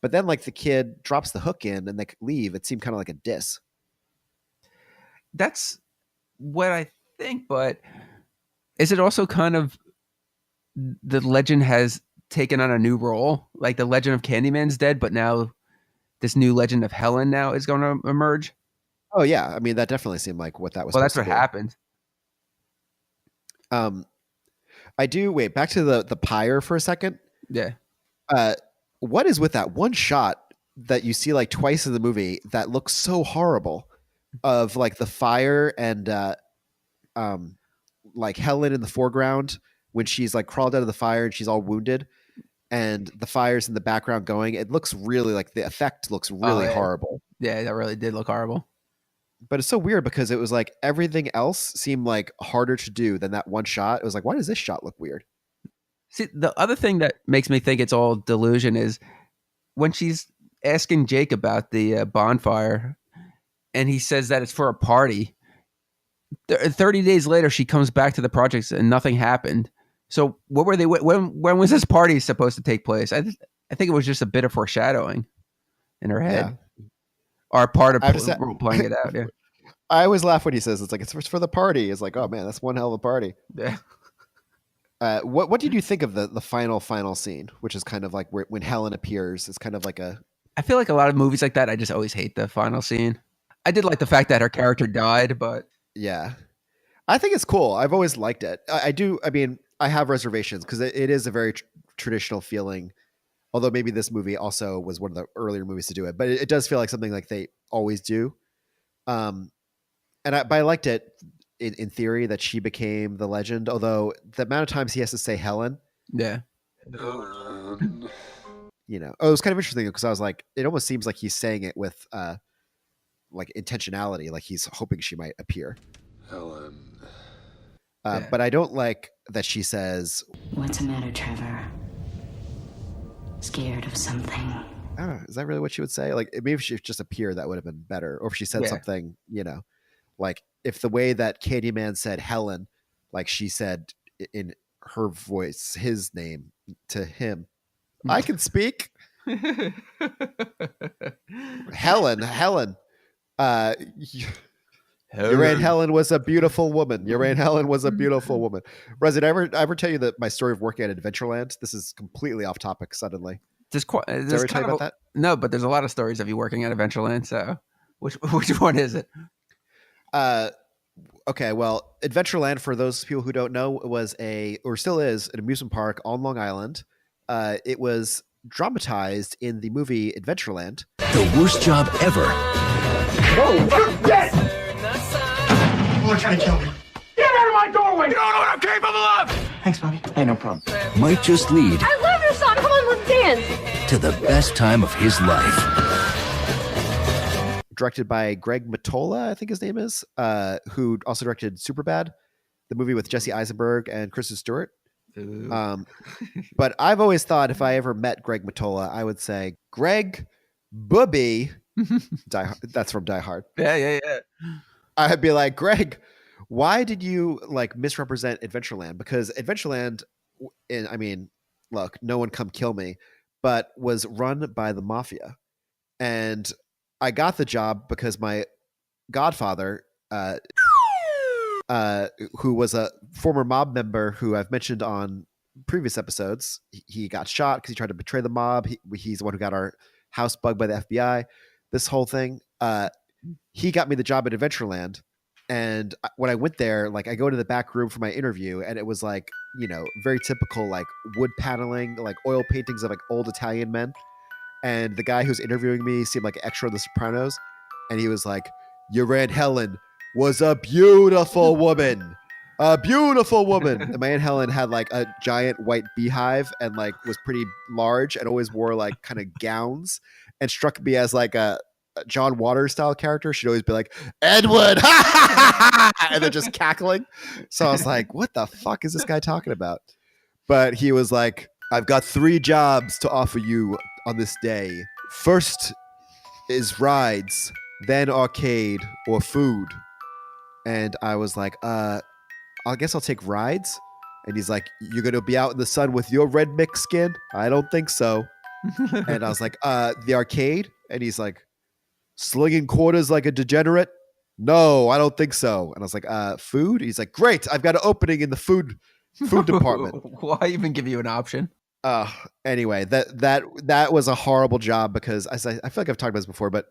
But then like the kid drops the hook in and they leave. It seemed kind of like a diss. That's what I think, but is it also kind of the legend has taken on a new role? Like the legend of Candyman's dead, but now this new legend of Helen now is going to emerge? Oh yeah, I mean that definitely seemed like what that was. Well, that's what happened. I do wait back to the pyre for a second. Yeah. What is with that one shot that you see like twice in the movie that looks so horrible, of like the fire and like Helen in the foreground when she's like crawled out of the fire and she's all wounded, and the fire's in the background going. It looks really like the effect looks really horrible. Yeah, that really did look horrible. But it's so weird because it was like everything else seemed like harder to do than that one shot. It was like, why does this shot look weird? See, the other thing that makes me think it's all delusion is when she's asking Jake about the bonfire and he says that it's for a party. 30 days later, she comes back to the projects and nothing happened. So what were they? When was this party supposed to take place? I think it was just a bit of foreshadowing in her head. Yeah. Or part of playing it out. Yeah. I always laugh when he says it's like it's for the party. It's like, oh man, that's one hell of a party. Yeah. What did you think of the final scene, which is kind of like when Helen appears? It's kind of like a. I feel like a lot of movies like that, I just always hate the final scene. I did like the fact that her character died, but yeah, I think it's cool. I've always liked it. I do. I mean, I have reservations because it is a very traditional feeling. Although maybe this movie also was one of the earlier movies to do it, but it does feel like something like they always do. But I liked it in theory that she became the legend. Although the amount of times he has to say Helen, yeah, you know, it was kind of interesting because I was like, it almost seems like he's saying it with like intentionality, like he's hoping she might appear. Helen. But I don't like that she says, "What's the matter, Trevor? Scared of something?" I don't know. Is that really what she would say? Like, maybe if she just appeared, that would have been better. Or if she said something, you know, like if the way that Candyman said Helen, like she said in her voice, his name to him, I can speak. Helen. Your Aunt Helen was a beautiful woman. Your Aunt Helen was a beautiful woman. Rez, did I ever tell you that my story of working at Adventureland? This is completely off topic suddenly. Did I ever tell you about that? No, but there's a lot of stories of you working at Adventureland. So which one is it? Okay, well, Adventureland, for those people who don't know, was or still is, an amusement park on Long Island. It was dramatized in the movie Adventureland. The worst job ever. Whoa, you're dead! You're trying to kill me. Get out of my doorway! You don't know what I'm capable of! Thanks, Bobby. Hey, no problem. Might just lead I love your song. Come on, let's dance. to the best time of his life. Directed by Greg Mottola, I think his name is, who also directed Superbad, the movie with Jesse Eisenberg and Kristen Stewart. But I've always thought if I ever met Greg Mottola, I would say, Greg Booby. That's from Die Hard. Yeah. I'd be like, Greg, why did you like misrepresent Adventureland? Because Adventureland, I mean, look, no one come kill me, but was run by the mafia. And I got the job because my godfather, who was a former mob member who I've mentioned on previous episodes, he got shot because he tried to betray the mob. He's the one who got our house bugged by the FBI. This whole thing. He got me the job at Adventureland. And when I went there, like I go to the back room for my interview and it was like, you know, very typical, like wood paneling, like oil paintings of like old Italian men. and the guy who's interviewing me seemed like an extra on The Sopranos, and he was like, "Your Aunt Helen was a beautiful woman." A beautiful woman. And my Aunt Helen had like a giant white beehive and like was pretty large and always wore like kind of gowns and struck me as like a John Waters style character. She'd always be like, "Edward," and then just cackling. So I was like, what the fuck is this guy talking about? But he was like, "I've got 3 jobs to offer you on this day. First is rides, then arcade or food." And I was like, I guess I'll take rides. And he's like, "You're going to be out in the sun with your red mix skin?" "I don't think so." And I was like, "The arcade?" And he's like, "Slinging quarters like a degenerate?" "No, I don't think so." And I was like, "Food?" He's like, "Great. I've got an opening in the food department." Why even give you an option? Anyway, that was a horrible job because I feel like I've talked about this before, but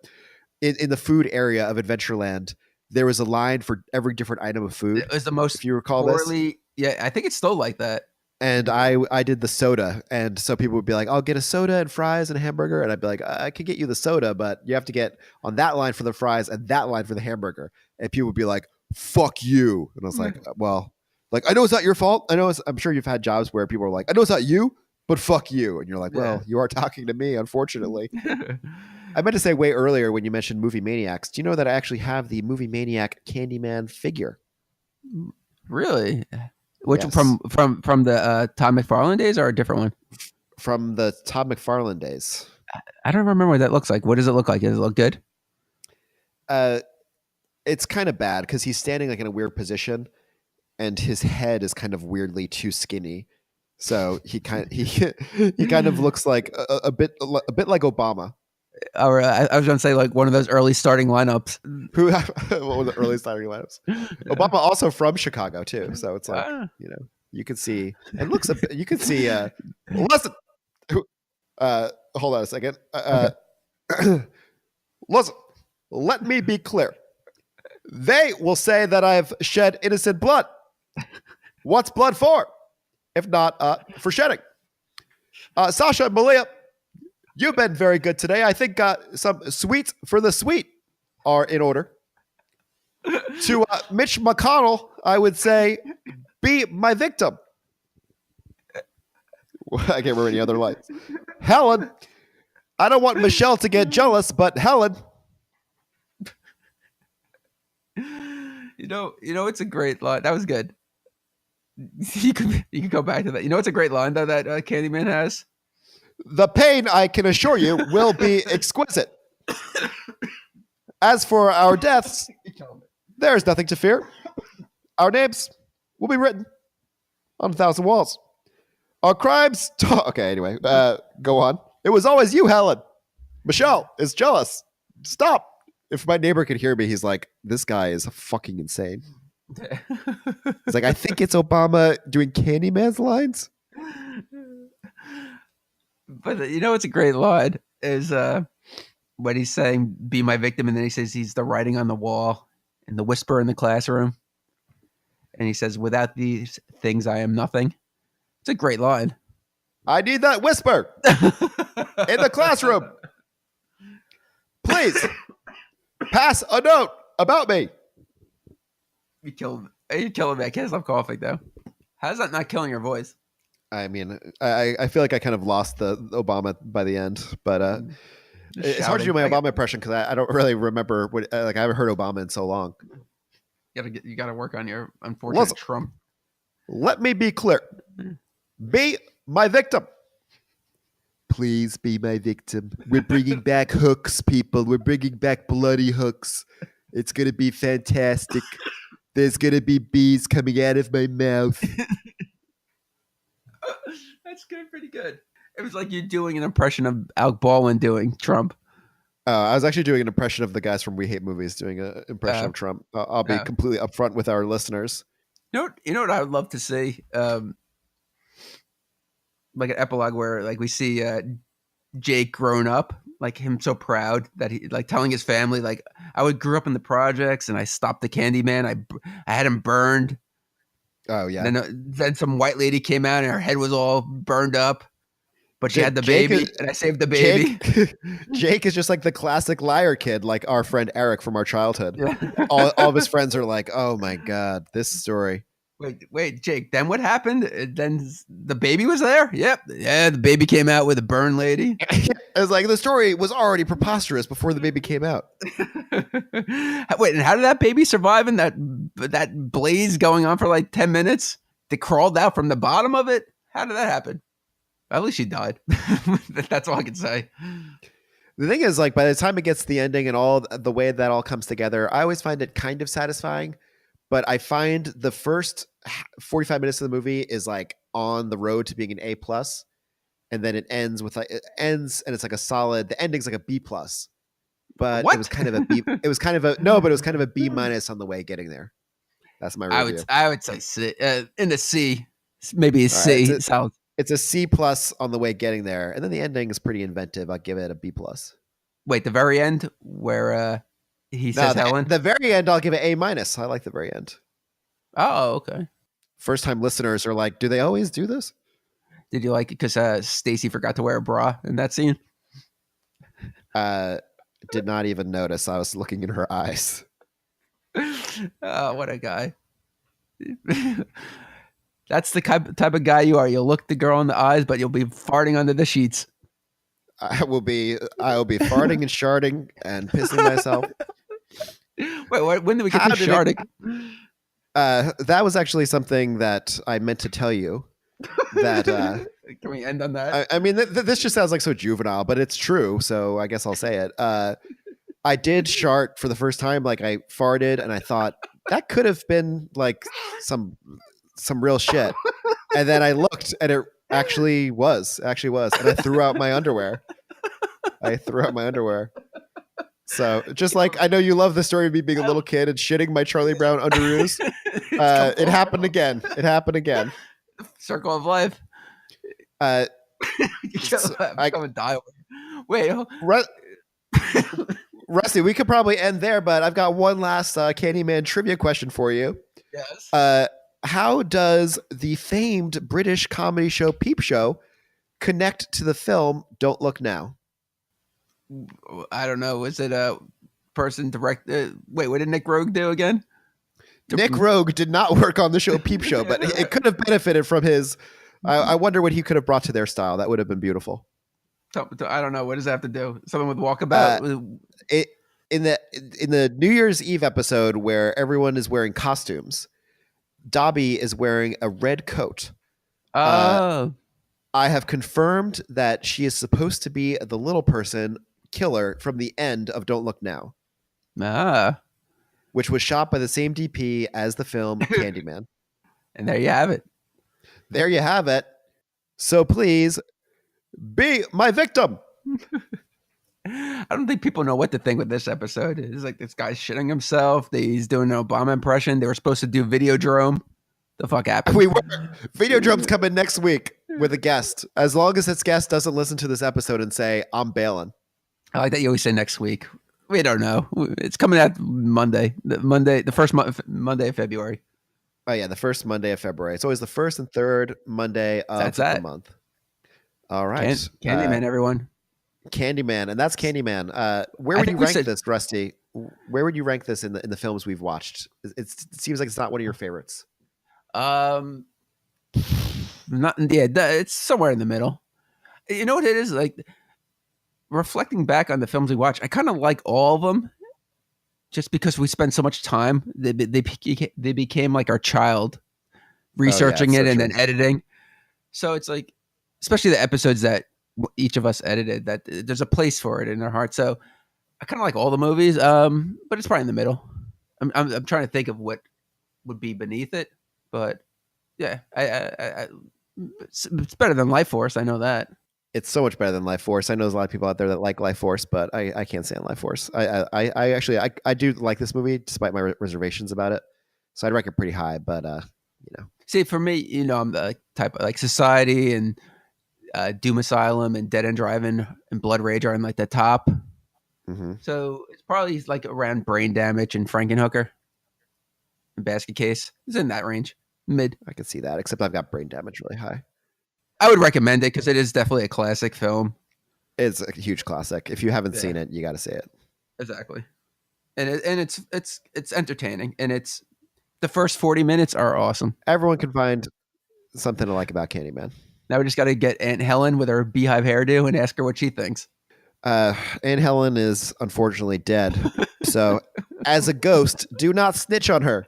in the food area of Adventureland, there was a line for every different item of food. It was the most, if you recall poorly, this. Yeah, I think it's still like that. And I did the soda, and so people would be like, "I'll get a soda and fries and a hamburger," and I'd be like, "I could get you the soda, but you have to get on that line for the fries and that line for the hamburger." And people would be like, "Fuck you!" And I was like, "Well, like I know it's not your fault. I'm sure you've had jobs where people are like, I know it's not you, but fuck you," and you're like, "Well, you are talking to me, unfortunately." I meant to say way earlier when you mentioned Movie Maniacs. Do you know that I actually have the Movie Maniac Candyman figure? Really? Which Yes. from the Todd McFarlane days or a different one? From the Todd McFarlane days. I don't remember what that looks like. What does it look like? Does it look good? It's kind of bad because he's standing like in a weird position, and his head is kind of weirdly too skinny. So he kind of looks like a bit like Obama. Or I was going to say like one of those early starting lineups. What were the early starting lineups? Obama also from Chicago too, so it's like you could see and looks. You could see. Listen, hold on a second. Listen, let me be clear. They will say that I've shed innocent blood. What's blood for? If not for shedding. Sasha and Malia, you've been very good today. I think some sweets for the sweet are in order. To Mitch McConnell, I would say, be my victim. I can't remember any other lines. Helen, I don't want Michelle to get jealous, but Helen. You know, it's a great line. That was good. You can go back to that. You know, it's a great line though that Candyman has. The pain, I can assure you, will be exquisite. As for our deaths, there's nothing to fear. Our names will be written on 1,000 walls. Our crimes... Okay, anyway, go on. It was always you, Helen. Michelle is jealous. Stop. If my neighbor could hear me, he's like, this guy is fucking insane. He's like, I think it's Obama doing Candyman's lines. But you know what's a great line is when he's saying, be my victim, and then he says he's the writing on the wall and the whisper in the classroom. And he says, without these things, I am nothing. It's a great line. I need that whisper in the classroom. Please pass a note about me. You killed me. I can't stop coughing though. How's that not killing your voice? I mean, I feel like I kind of lost the Obama by the end, but it's hard to do my Obama impression because I don't really remember what I haven't heard Obama in so long. You gotta work on your unfortunate Trump. Let me be clear. Be my victim. Please be my victim. We're bringing back hooks, people. We're bringing back bloody hooks. It's gonna be fantastic. There's gonna be bees coming out of my mouth. That's good, pretty good. It was like you doing an impression of Alec Baldwin doing Trump. I was actually doing an impression of the guys from We Hate Movies doing an impression of Trump. I'll be completely upfront with our listeners. You know what I would love to see? Like an epilogue where like we see Jake grown up, like him so proud that he like telling his family like I grew up in the projects and I stopped the Candyman. I had him burned. Oh yeah. Then some white lady came out and her head was all burned up. but she had the baby, and I saved the baby. Jake is just like the classic liar kid, like our friend Eric from our childhood. Yeah. all of his friends are like, "Oh my god, this story." Wait, Jake. Then what happened? Then the baby was there. Yep. Yeah, the baby came out with a burn lady. It was like the story was already preposterous before the baby came out. Wait, and how did that baby survive in that blaze going on for like 10 minutes? They crawled out from the bottom of it. How did that happen? At least she died. That's all I can say. The thing is, like, by the time it gets to the ending and all the way that all comes together, I always find it kind of satisfying. But I find the first 45 minutes of the movie is like on the road to being an A+, and then it ends with like and it's like a solid. The ending's like a B+. But what? It was kind of a B. It was kind of a no, but it was kind of a B- on the way getting there. That's my review. I would say C, in the C, maybe a C. It's a C+ on the way getting there, and then the ending is pretty inventive. I'll give it a B+. Wait, the very end where he says Helen? The very end, I'll give it A-. I like the very end. Oh, okay. First time listeners are like, do they always do this? Did you like it because Stacy forgot to wear a bra in that scene? Did not even notice. I was looking in her eyes. Oh, what a guy. That's the type of guy you are. You'll look the girl in the eyes, but you'll be farting under the sheets. I will be farting and sharding and pissing myself. Wait, when did we get to sharding? That was actually something that I meant to tell you. That can we end on that? I mean, this just sounds like so juvenile, but it's true. So I guess I'll say it. I did shart for the first time. Like I farted, and I thought that could have been like some real shit. And then I looked, and it actually was, and I threw out my underwear. So just like I know you love the story of me being a little kid and shitting my Charlie Brown underoos. It happened again. Circle of life. I'm gonna die. Wait, Rusty, we could probably end there, but I've got one last Candyman trivia question for you. Yes. How does the famed British comedy show Peep Show connect to the film Don't Look Now? I don't know. Was it a person directed? Wait, what did Nick Rogue do again? Nick Rogue did not work on the show Peep Show, but it could have benefited from his. I wonder what he could have brought to their style. That would have been beautiful. I don't know. What does that have to do? Something with Walkabout? In the New Year's Eve episode where everyone is wearing costumes, Dobby is wearing a red coat. Oh. I have confirmed that she is supposed to be the little person killer from the end of Don't Look Now. Which was shot by the same DP as the film Candyman. And there you have it. So please be my victim. I don't think people know what to think with this episode. It's like this guy's shitting himself. He's doing an Obama impression. They were supposed to do Videodrome. The fuck happened? Videodrome's coming next week with a guest. As long as this guest doesn't listen to this episode and say, I'm bailing. I like that you always say next week. We don't know. It's coming out Monday. The first Monday of February. Oh yeah, the first Monday of February. It's always the first and third Monday of the month. All right, Candyman, everyone. Candyman, and that's Candyman. Where would you rank this, Rusty? Where would you rank this in the films we've watched? It seems like it's not one of your favorites. It's somewhere in the middle. You know what it is like. Reflecting back on the films we watch, I kind of like all of them, just because we spend so much time. They became like our child, researching it and then editing. So it's like, especially the episodes that each of us edited, that there's a place for it in our heart. So I kind of like all the movies, but it's probably in the middle. I'm trying to think of what would be beneath it, but yeah, it's better than Life Force. I know that. It's so much better than Life Force. I know there's a lot of people out there that like Life Force, but I can't stand Life Force. I actually do like this movie despite my reservations about it. So I'd rank it pretty high, but See, for me, I'm the type of like Society and Doom Asylum and Dead End Driving and Blood Rage are in like the top. Mm-hmm. So it's probably like around Brain Damage and Frankenhooker and Basket Case. It's in that range, mid. I can see that, except I've got Brain Damage really high. I would recommend it because it is definitely a classic film. It's a huge classic. If you haven't seen it, you got to see it. Exactly, and it's entertaining, and it's the first 40 minutes are awesome. Everyone can find something to like about Candyman. Now we just got to get Aunt Helen with her beehive hairdo and ask her what she thinks. Aunt Helen is unfortunately dead. So, as a ghost, do not snitch on her.